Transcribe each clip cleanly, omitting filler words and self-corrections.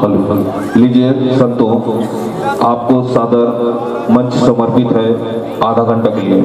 लीजिए संतों, आपको सादर मंच समर्पित है आधा घंटा के लिए।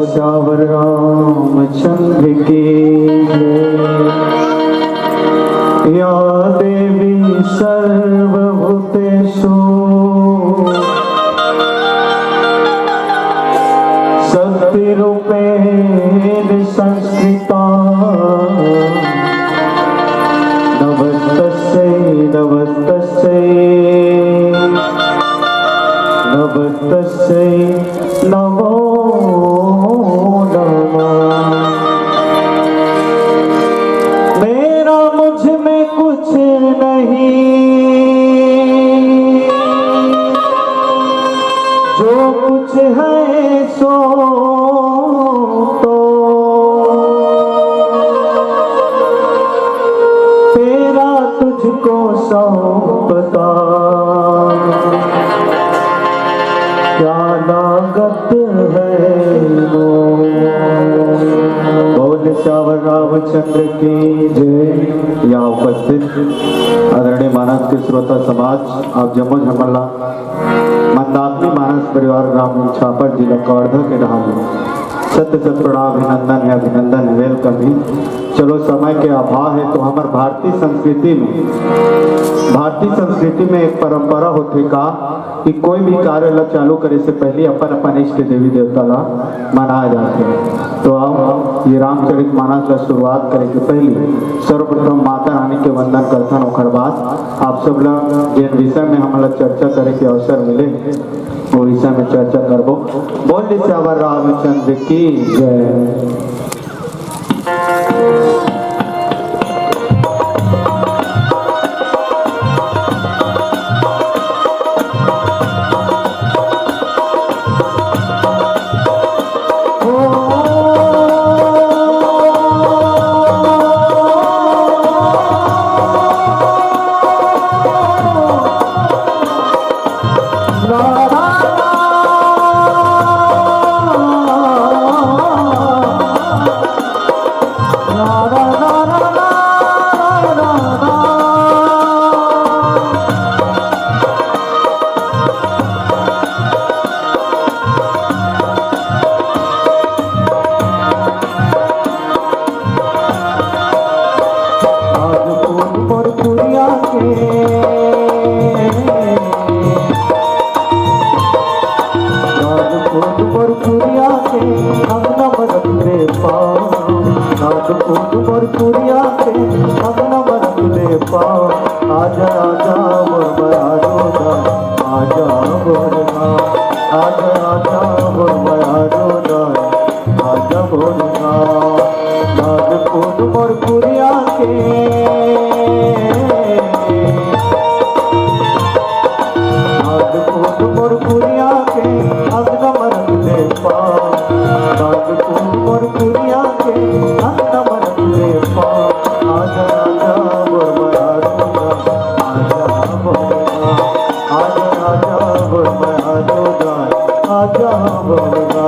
श्यावर रामचंद्र की या देवी सर्वभूतेषु शक्तिरूपेण संस्कृता नमस्तस्यै नमस्तस्यै नमस्तस्यै नमो मेरा मुझ में कुछ नहीं, जो कुछ है सो तो तेरा तुझको सौंपता, क्या लागत है वो। बोल श्यावर रामचंद्र की जय। यहाँ उपस्थित आदरणीय मानस के श्रोता समाज, आप जम्मू झमल्ला मंदाकिनी मानस परिवार ग्राम छापर जिला कवर्धा के ढाली सत्य सत प्रणाम अभिनंदन है वेलकम ही। चलो समय के अभाव है तो हमारे भारतीय संस्कृति में एक परंपरा होती का कि कोई भी कार्य ला चालू करे से पहले अपन इष्ट देवी देवता ला मनाया जाते हैं। तो अब ये रामचरित मानस ला शुरुआत करे के पहले सर्वप्रथम माता रानी के वंदन करथन। और बाद आप सब लोग जिन विषय में हमारा चर्चा करे के अवसर मिले वो विषय में चर्चा करबो। बोल श्यावर रामचंद्र की जय। आजा आजा बोलबया रोदा, आजा बोलना, आजा आजा बोलबया रोदा, आजा बोलना। नागपुर मोरपुरिया के नागपुर मोरपुरिया के अंगना मरक ले पा, नागपुर मोरपुरिया के अंगना मरक ले पा। आजा आजा बोलबया रोदा, आजा बोलना, आजा आजा बोलबया रोदा, आजा बोलना।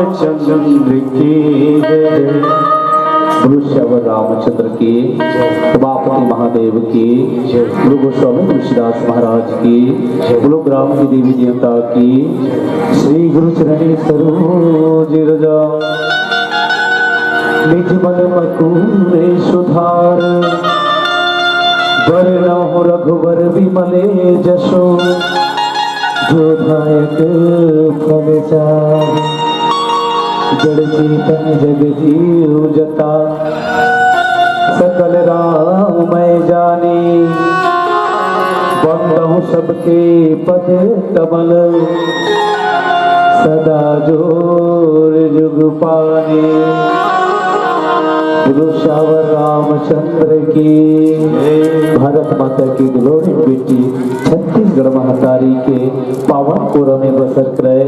रामचंद्र की जय। श्यावर रामचंद्र की, उमापति महादेव की, गुरु गोस्वामी तुलसीदास महाराज की, गुरु ग्राम की देवी देवता की, श्री गुरु चरणी सरोज रजा निज मन मकुरे सुधार, वरनहु रघुवर विमले जसो, जो दायक फल चार। जड़ चेतन जग जीव जता, सकल राम मैं जाने, बंदहु सबके पद कमल, सदा जोर जुग पाने। गुरु श्यावर रामचंद्र की, भारत माता की ग्लोरी बेटी छत्तीसगढ़ महातारी के पावन पुरम में बसर करे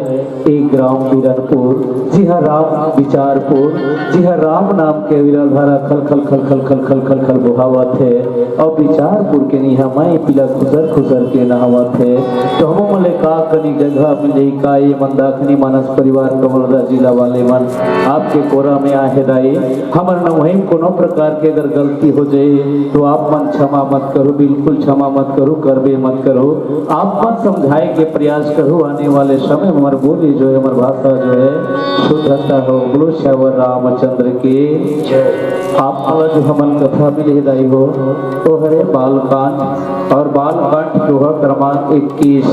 एक ग्राम बीरनपुर, जी हाँ राम विचारपुर, जी हाँ राम नाम के विरल धारा खल खल खल खल खल खल खल खल बहावत है। और विचारपुर के निहा माई पिला खुसर खुसर के नहावत है। तो हम मले का कनी जगह मिले का ये मंदाकिनी मानस परिवार कमलदा जिला वाले मन आपके कोरा में आहे दाई। हमर न वहीं कोनो प्रकार के अगर गलती हो जाए तो आप मन क्षमा मत करो, बिल्कुल क्षमा मत करो, करबे मत करो। आप मन समझाए के प्रयास करो, आने वाले समय में हमारी बोली जो है, हमारी भाषा जो है शुद्धता हो। बोलो श्यावर रामचंद्र की। आप जो हमन कथा मिले दाई हो तो है बालकांड, और बालकांड जो है क्रमांक 21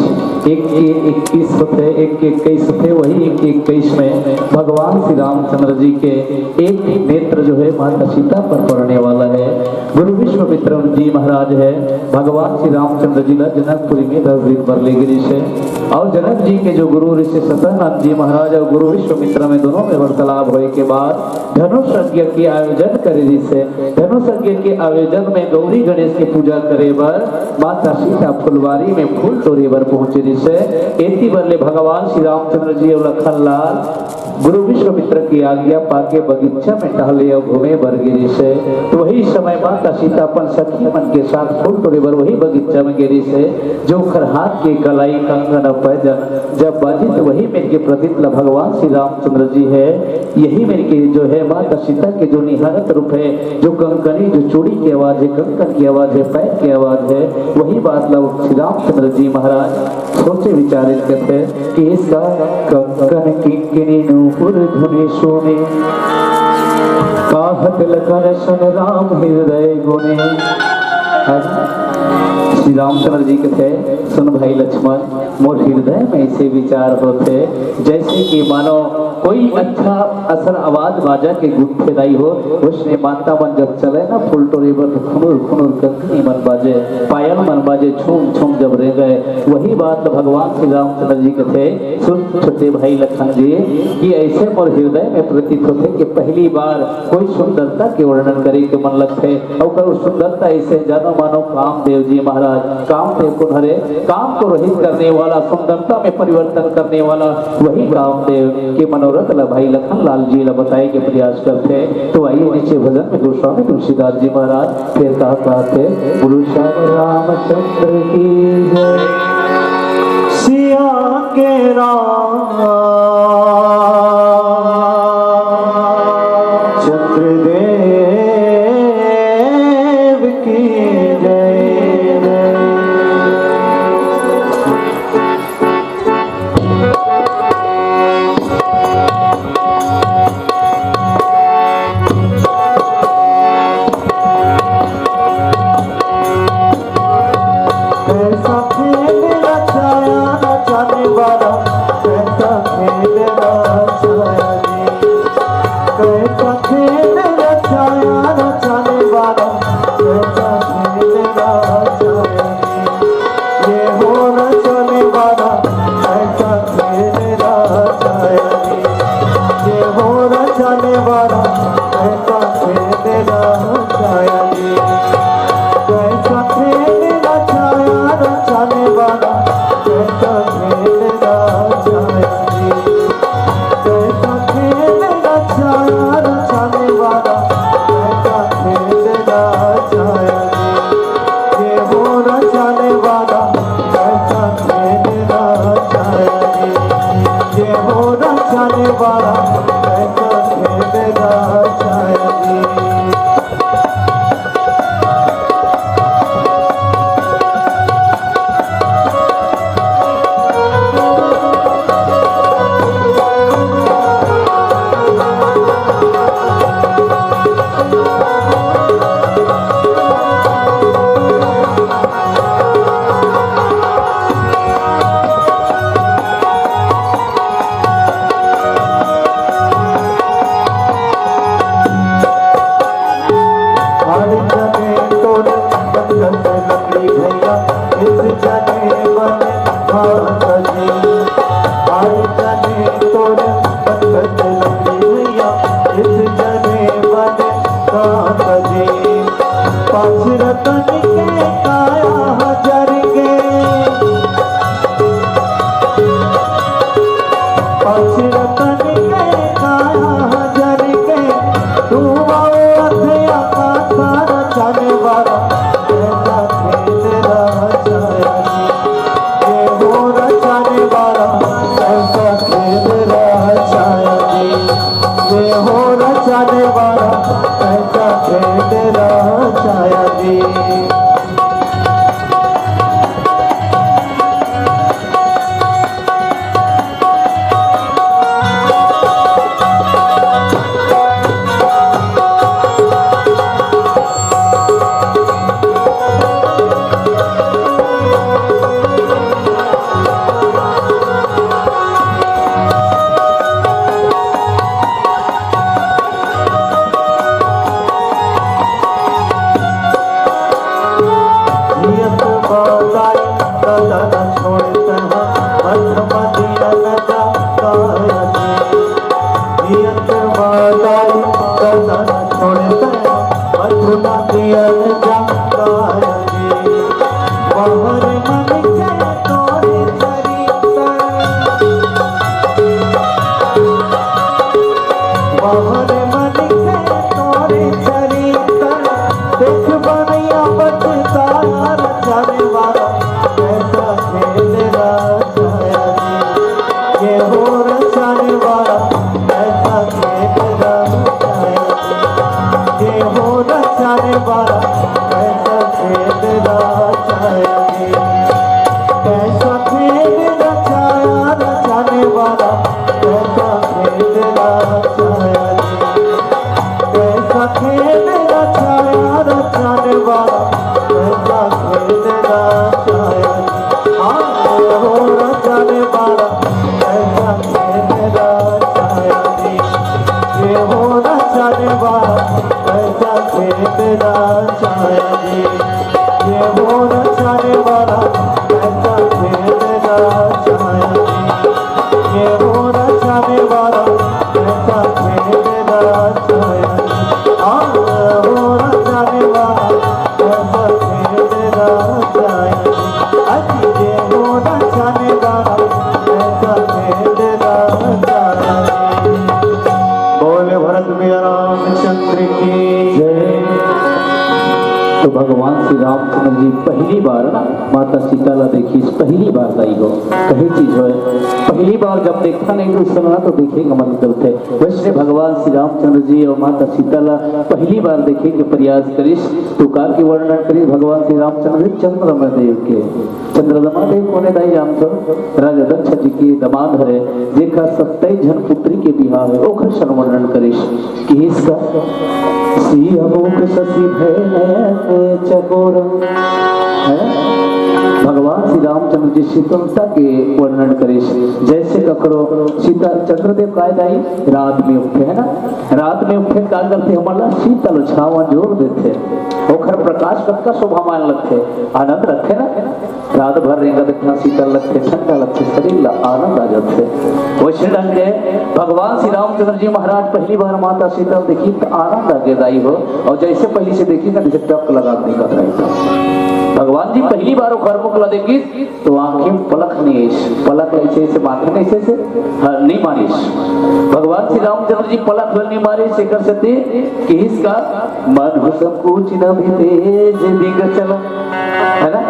होते, 21 थे, वही 21 में भगवान श्री रामचंद्र जी के एक नेत्र जो है माता सीता पर पड़ने वाला है। गुरु विश्वामित्र जी महाराज है, भगवान श्री रामचंद्र जी ने जनकपुरी में 10 दिन पर ले गिरी से। और जनक जी के जो गुरु ऋषि सत्यनारायण जी महाराज और गुरु विश्वामित्र में दोनों में वार्तालाप होने के बाद धनुष यज्ञ की आयोजन करे जिसे धनुष यज्ञ के आयोजन में गौरी गणेश की पूजा करे बर माता सीता फुलवारी में फूल तोड़े बर पहुंचे जिसे एती बरले भगवान श्री रामचंद्र जी और लखनलाल गुरु विश्वामित्र की आज्ञा पाके बगीचा में टहले और घूमे बर गिरी से। तो वही समय माता सीता अपन सखी मन के साथ फूल तोड़े बर वही बगीचा में गिरी से। जो खरहात की कलाई कंगन और पैजन जब बाजी तो वही मेरे के प्रतितला भगवान श्री रामचंद्र जी है। यही मेरे के जो है माता सीता के जो निहारत रूप है, जो कंकनी जो चूड़ी की आवाज है, कंकन की आवाज है, पैर की आवाज है, वही बात लो श्री रामचंद्र जी महाराज सोचे विचारित करते कि इसका कंकन किंकिनी नूपुर धुनि सोने, काहत लखन सन राम हृदय गुणे। श्री रामचंद्र जी के थे सुन भाई लक्ष्मण, मोर हृदय में ऐसे विचार होते जैसे कि मानो कोई अच्छा असर आवाज बाजा के गुत्थेदाई हो। उसने माता मन जब चले ना फुल टोरे पर खुनुर खुनुर कंकनी मन बाजे, पायल मन बाजे, छूम छूम जब रह गए। वही बात भगवान श्री रामचंद्र जी के थे सुन छोटे भाई लखन जी कि ऐसे मोर हृदय में प्रतीत होते कि पहली बार कोई सुंदरता के वर्णन करे के मन लगते। और सुंदरता ऐसे जानो मानो कामदेव जी महाराज, कामदेव को धरे काम को रहित करने वाला, सुंदरता में परिवर्तन करने वाला वही कामदेव के मनोरथ ला भाई लखनलाल जी ला बताए के प्रयास करते। तो आइए नीचे भजन में गोस्वामी तुलसीदास जी महाराज फिर कहते गुरु श्यावर रामचंद्र की जय। सिया के राम चंद्रदेव की जय। बाहर मन के तोरे चरित्र बाहर मन के तोरे चरित्र देख बनैया बचता रचने वाला ऐसा खेल रचाया जी ये हो रचने वाला ऐसा खेल रचाया जी ये हो रचने वाला ऐसा खेल रचाया जी कैसा खेल रचाया रचने वाला ऐसा खेल रचाया जी कैसा खेल रचाया रचने वाला ऐसा खेल रचाया जी हाँ हो रचने वाला ऐसा खेल रचाया जी ये हो रचने वाला ऐसा खेल रचाया जी ये हो रचने वाला ऐसा खेल रचाया जी ये हो रचने वाला ऐसा खेल रचाया जी हाँ हो रचने वाला ऐसा खेल रचाया जी अजी ये हो रचने वाला ऐसा खेल रचाया जी बोले भरत में रामचंद्र की जय। तो भगवान श्री रामचंद्र जी पहली बार ना माता सीता ला देखी पहली बार लाई हो कही चीज हो पहली बार जब देखा नहीं तो उस समय तो देखेगा मतलब थे वैसे भगवान श्री रामचंद्र जी और माता सीता ला पहली बार देखे के प्रयास करिस तो कार के वर्णन करी भगवान श्री रामचंद्र जी चंद्रमा देव के चंद्रमा देव कोने दाई राम तो राजा दक्ष जी के दमाद हरे जेका 27 जन पुत्री के बिहार है ओखर सन वर्णन करिस कि इसका सियामुख शशि भय चकोर है भगवान श्री रामचंद्र जी शीतलता के वर्णन करे जैसे ककरो सीता चंद्रदेव काय दाई रात में उठे है ना रात में उठे का करते हमारा शीतल छावा जोर देते ओखर प्रकाश का शोभामान लगते आनंद रखे ना रात भर रहेगा देखना शीतल लगते ठंडा लगते शरीर ला आनंद आ जाते वैसे ढंग से भगवान श्री रामचंद्र जी महाराज पहली बार माता शीतल देखी तो आनंद आगे दाई हो और जैसे पहली से देखी ना जैसे टक लगा निकल रही था भगवान जी पहली बार घर मुखला देखी तो आंखें पलक नहीं पलक ऐसे माथे में ऐसे नहीं मारिश भगवान श्री रामचंद्र जी पलक नहीं मारे से कर सकते कि इसका मन हो संकोच न भी तेज दिग चला है ना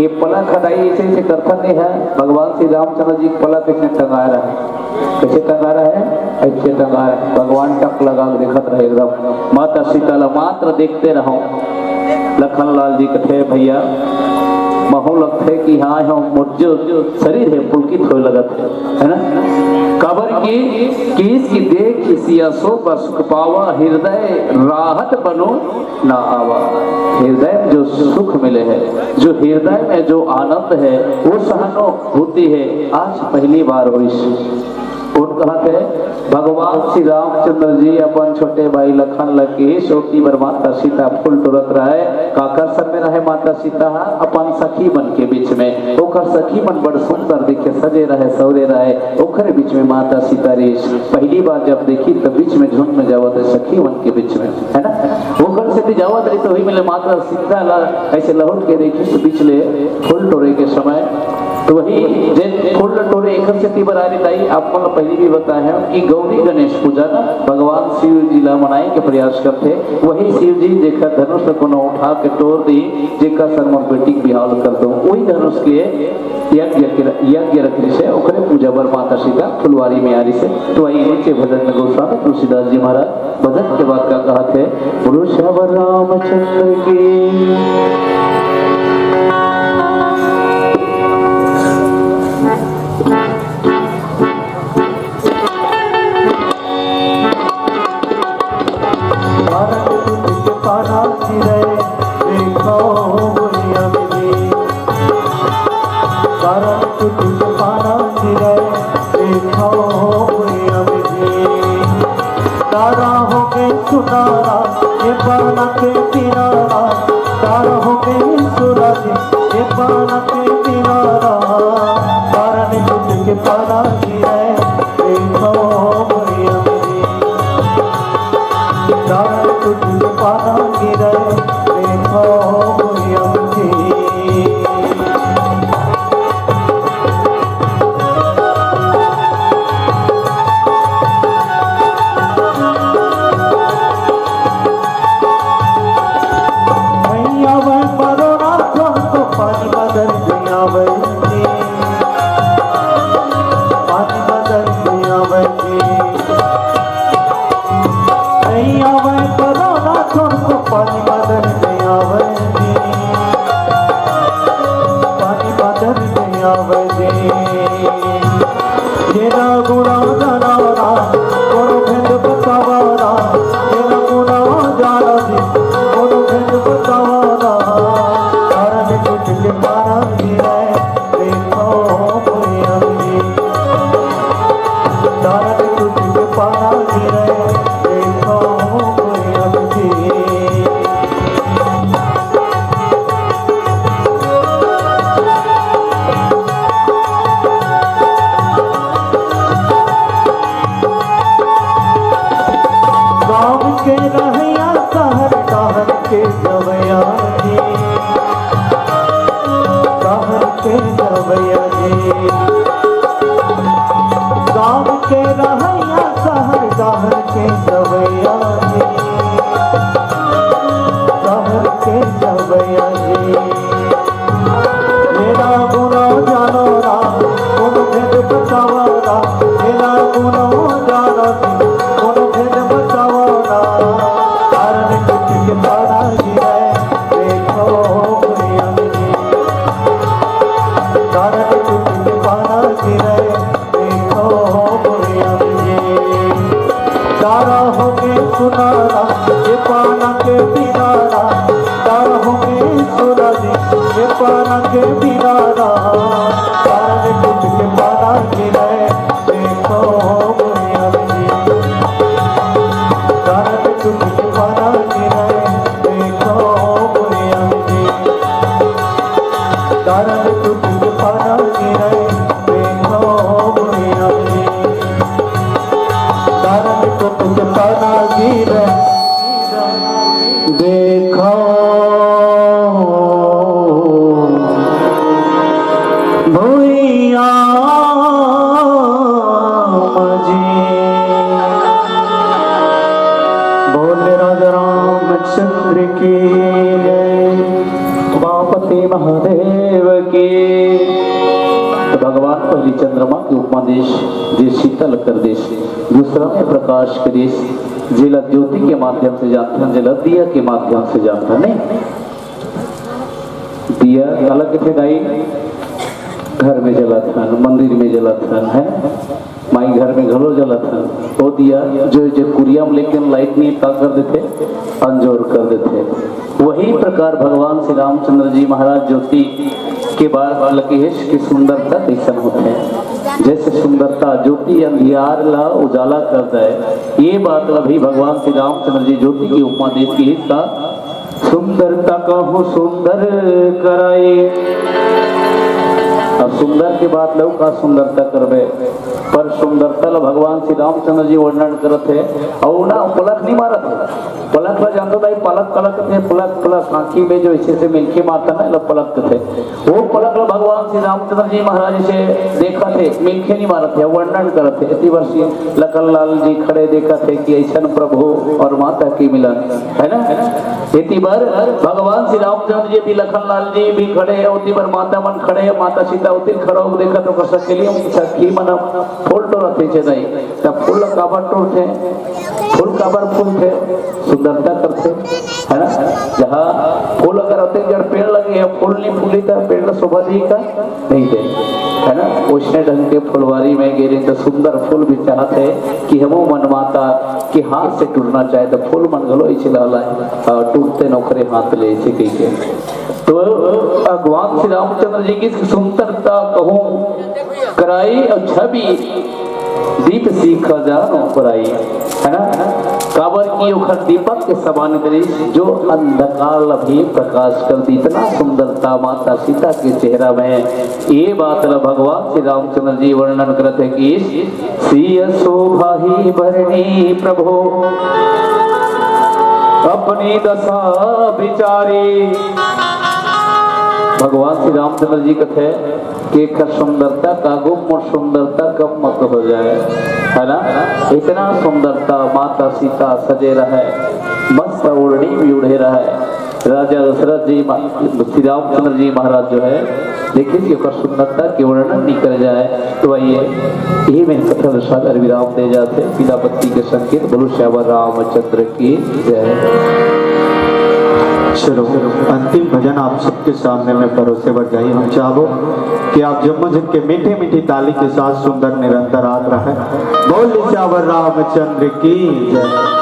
ये पलक हटाई ऐसे करता नहीं है भगवान श्री रामचंद्र जी पलक ऐसे टंगा रहा है कैसे टंगा रहा है ऐसे टंगा रहा है भगवान टक लगा देखत रहे एकदम माता सीता मात्र देखते रहो लखन लाल जी कथे भैया महू लगते कि हाँ हम मुझे शरीर है पुलकित हो लगत है ना कबर की इसकी देख सिया सो पर सुख पावा हृदय राहत बनो ना आवा हृदय में जो सुख मिले है जो हृदय में जो आनंद है वो सहानुभूति है आज पहली बार हुई कहते भगवान श्री रामचंद्र जी अपन छोटे भाई लखन लगे सोती बर माता सीता फूल तुरत रहे काकर सब में रहे माता सीता अपन सखी मन के बीच में ओकर सखी मन बड़ सुंदर दिखे सजे रहे सौरे रहे ओखरे बीच में माता सीता रे पहली बार जब देखी तब बीच में झुंड में जावत सखी मन के बीच में है ना ओकर से भी जावत रही तो वही मिले माता सीता ला ऐसे लौट के देखी तो बीच ले फूल टोरे के समय तो वही फूल टोरे एक से तीबर आ रही दाई आपको पहले भी बताया है कि गौरी गणेश पूजा ना भगवान शिव जी ला मनाए के प्रयास करते वही शिव जी जेकर धनुष को उठा के तोड़ दी जेकर शर्म बेटी बिहाव कर दो वही धनुष के यज्ञ रखने से ओकरे पूजा बर माता सीता फुलवारी में आरी से तो वही नीचे भजन में गोस्वामी तुलसीदास जी महाराज भजन के बाद का कहा थे पुरुष रामचंद्र की तारा हो गए सुनारा ये पाना के किनारा तारा हो गए सूरज ये पाना के किनारा तारा ने टूट के पाना गिरे देखो मैया मेरी तारा ने टूट के पाना गिरे देखो मैया मेरी नवजे जेना गुना जाना कोनो भेद बतावाना जेना गुना जाना कोनो भेद बतावाना कारण कुछ के पारा गिरे देखो कोई अभी कारण कुछ के पारा गिरे देखो कोई अभी के रहया कहर कहर के जवैया जी कहर के जवैया जी गाँव के रहया कहर कहर के जवैया जी कहर के जवैया जी मेरा गुना जानो ना कोनो भेद बतावा ना मेरा गुना जानो कोनो भेद बतावा कारण कुछ के पारा गिरे देखो कोई अभी कारण कुछ के पारा गिरे देखो कोई अभी तारा होके सुनाना ये पाना के बिनाना तारा होके सुनानी ये पाना के बिनाना कारण कुछ के पारा गिरे देखो कोई अभी कारण कुछ के पारा गिरे देखो कोई अभी कारण कुछ के पारा गिरे देखो कोई अभी कारण कुछ के पारा गिरे देखो भैया बोले राजा रामचंद्र की जय उमापति महादेव की। तो भगवान पहली चंद्रमा के उपमादेश जे शीतल कर देश दूसरा में प्रकाश के देश जिला ज्योति के माध्यम से जानते हैं जिला दिया के माध्यम से जानते हैं नहीं दिया अलग थे दाई घर में जला था मंदिर में जला था है माई घर में घलो जला था वो दिया जो कुरिया में लेकिन लाइट नहीं ता कर देते अंजोर कर देते। वही प्रकार भगवान श्री रामचंद्र जी महाराज ज्योति के बाद लकीश की सुंदरता कैसा होते हैं जैसे सुंदरता ज्योति अंधियार ला उजाला करता है ये बात अभी भगवान श्री रामचंद्र जी ज्योति की उपमा देती है हिस्सा सुंदरता कहूँ सुंदर कराए। अब सुंदर के बाद लोग का सुंदरता करवे पर सुंदरता ला भगवान श्री रामचंद्र जी वर्णन करते हैं और ना पलक नहीं मारत पलक ला जानते भाई पलक पलक थे पलक पलक आंखी में जो ऐसे से मिलके मारता ना ला पलक थे वो पलक ला भगवान श्री रामचंद्र जी महाराज से देखा थे मिलके नहीं मारत थे वर्णन करते इसी वर्षीय लखन लाल जी खड़े देखा थे कि ऐसा प्रभु और माता की मिलन है ना इसी बार भगवान श्री रामचंद्र जी लखन लाल जी भी खड़े है उसी बार माता मन खड़े है माता सीता उतिर खड़ा हो देखा तो कर सके लिए सखी मन फूल तो रखे थे नहीं तब फूल काबर तोड़ते फूल काबर फूल थे सुंदरता करते है ना जहाँ फूल अगर होते जड़ पेड़ लगे फूल नहीं फूली था पेड़ का शोभा दी का नहीं थे है ना उसने ढंग के फुलवारी में गिरे तो सुंदर फूल भी चाहते कि हम मनमाता कि हाथ से टूटना चाहे तो फूल मन गलो इसे टूटते नौकरे हाथ ले इसे कही के तो भगवान श्री रामचंद्र जी की सुंदरता कहूँ कराई और छवि दीप सीखा जानो कराई है ना काबर की उखर दीपक के समान करी जो अंधकार भी प्रकाश कर दी इतना सुंदरता माता सीता के चेहरा में ये बात भगवान श्री रामचंद्र जी वर्णन करते कि सिय शोभा ही भरणी प्रभु अपनी दशा विचारी। भगवान श्री रामचंद्र जी कहते कि सुंदरता का गुम और सुंदरता कब मत हो जाए है ना इतना सुंदरता माता सीता सजे रहे मस्त ओढ़नी भी उड़े रहे। राजा दशरथ जी श्री रामचंद्र जी महाराज जो है देखिए कि सुंदरता के वर्णन नहीं कर जाए तो आइए यही में कथा विशाल विराम दे जाते पीला बत्ती के संकेत बोलो श्यामा रामचंद्र की जय। चलो अंतिम भजन आप सबके सामने में परोसे बढ़ जाइए। हम चाहो कि आप जम्मू जिन के मीठे मीठी ताली के साथ सुंदर निरंतर आग रहे। बोल निशावर रामचंद्र की जय।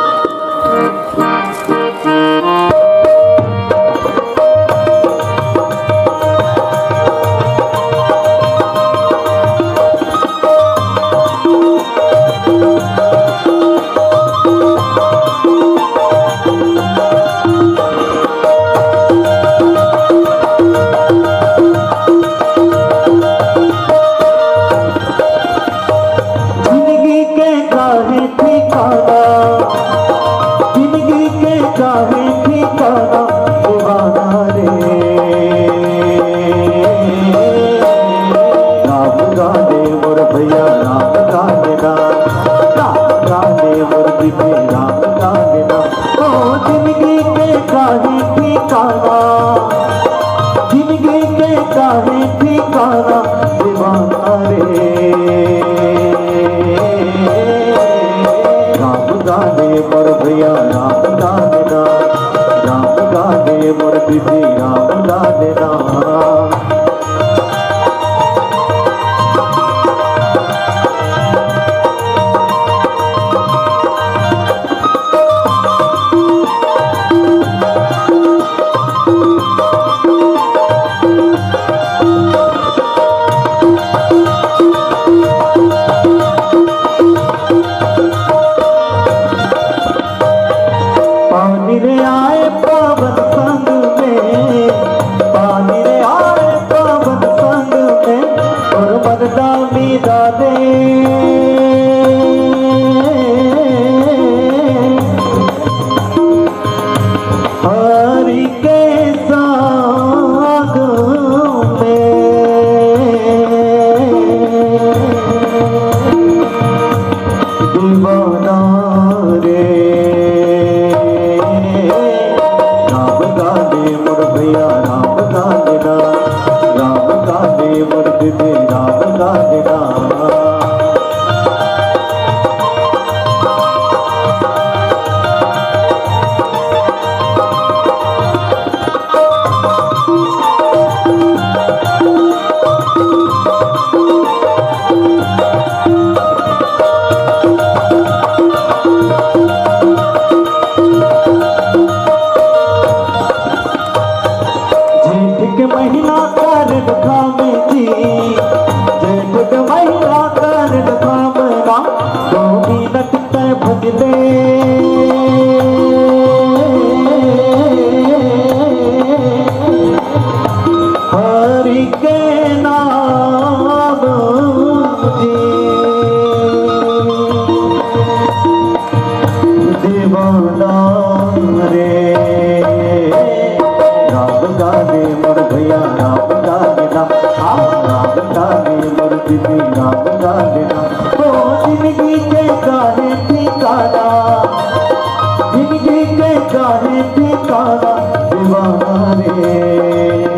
जिंदगी के काहे ठिकाना दीवाना रे।